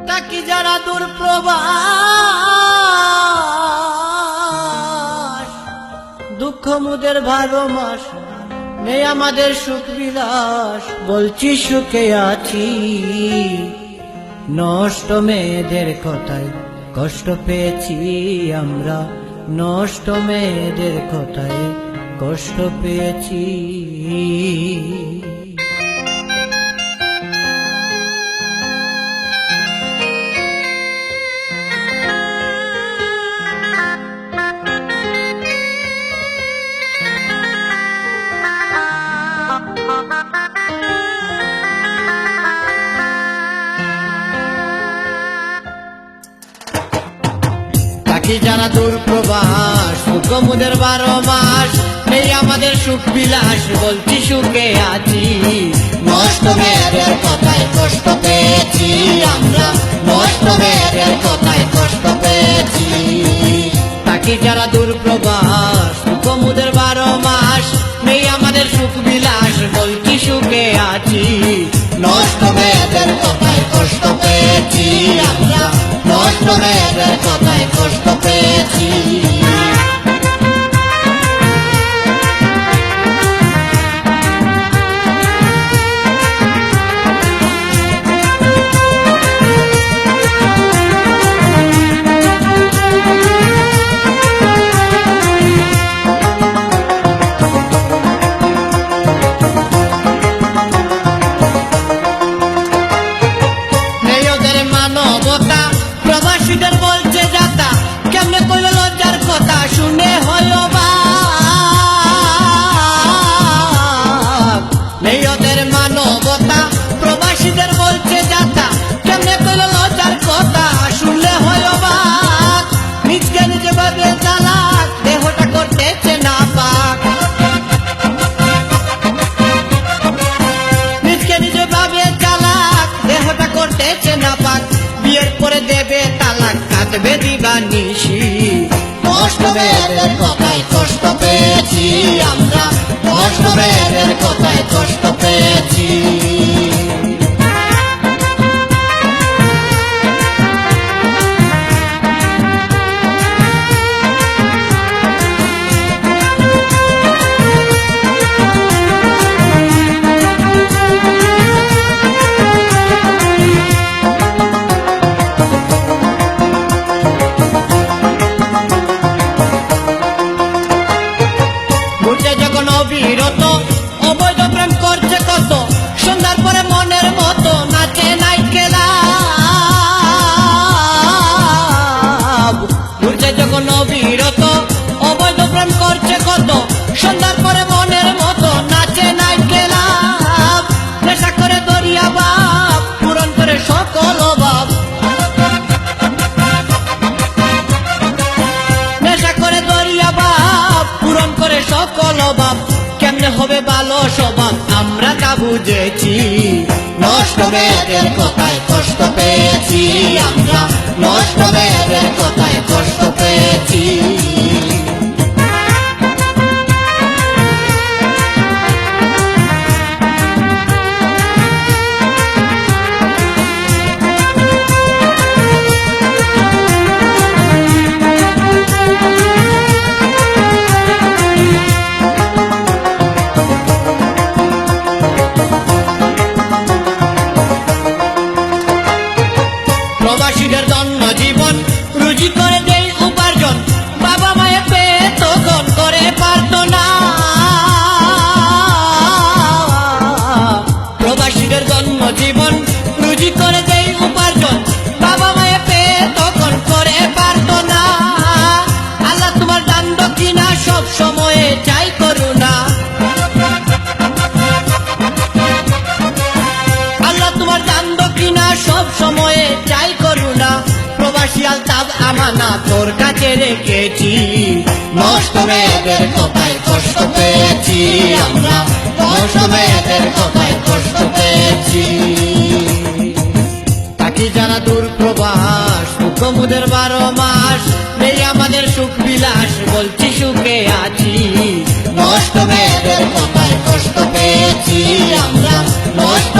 থাকি যারা দূর প্রবাস, দুঃখ মুদের 12 মাস নেই আমাদের সুখ বিলাস। বলছি সুখে আছি, নষ্ট মেয়েদের কথায় কষ্ট পেয়েছি আমরা, নষ্ট মেয়েদের কথায় কষ্ট পেয়েছি। থাকি যারা দূর প্রবাস, দুঃখ মুদের 12 মাস নেই আমাদের সুখ বিলাস। বলছি সুখে আছি, নষ্ট মেয়েদের কথায় কষ্ট পেয়েছি আমরা, নষ্ট মেয়েদের কথায় কষ্ট পেয়েছি। থাকি যারা দূর প্রবাস, দুঃখ মুদের 12 মাস নেই আমাদের সুখ বিলাস। বলছি সুখে আছি, নষ্ট মেয়েদের কথায় কষ্ট পেয়েছি আমরা, নষ্ট মেয়েদের কথায় কষ্ট পেয়েছি। প্রবাসীদের বলছে যাতা, কেমনে কইল লজ্জার কথা শুনে হইল বাপ। নেই ওদের মানবতা, প্রবাসীদের বলছে যাতা, কেমনে কইল লজ্জার কথা শুনলে হইল বাপ। নিজকে নিজে ভাবে চালাক, দেহটা করতেছে না পাক। নিজকে নিজে ভাবে চালাক, দেহটা করতেছে না পাক। বিয়ের পরে দেবে তালাক, কাঁদবে দিবানিশি। নষ্ট মেয়েদের কথায় কষ্ট পেয়েছি আমরা, নষ্ট মেয়েদের কথায় কষ্ট পেয়েছি। অবিরত অবৈধ প্রেম করছে কত, সন্ধ্যার পরে মনের মতো নাচে নাই খেলা। ঘুরছে যখন অবিরত অবৈধ প্রেম করছে কত, সন্ধ্যার পরে মনের মতো নাচে নাই খেলা। নেশা করে দরিয়া বাপ, পূরণ করে সকল অভাব। নেশা করে দরিয়া বাপ, পূরণ করে সকল অভাব। কেমনে হবে ভালো স্বভাব আমরা তা বুঝেছি, নষ্ট মেয়েদের কথায় কষ্ট পেয়েছি আমরা, নষ্ট মেয়েদের কথায় কষ্ট পেয়েছি। প্রবাসীদের জন্য জীবন রুজি করে দেই উপার্জন, বাবা মায়ের পেয়ে তখন করে পারত না। প্রবাসীদের জন্য জীবন রুজি করে দেই উপার্জন, বাবা মায়ের পেয়ে তখন করে পারত না। আল্লাহ তোমার দান দক্ষিণা সব সময়ে চাই করুণা। আল্লাহ তোমার দান দক্ষিণা সব সময়ে চাই করুণা। প্রবাসী আলতাফ আমানা তোর কাছে রেখেছি, নষ্ট মেয়েদের কথায় কষ্ট পেয়েছি আমরা, নষ্ট মেয়েদের কথায় কষ্ট পেয়েছি। থাকি যারা দূর প্রবাস, দুঃখ মুদের 12 মাস নেই আমাদের সুখ বিলাস। বলছি সুখে আছি, নষ্ট মেয়েদের কথায় কষ্ট পেয়েছি আমরা, নষ্ট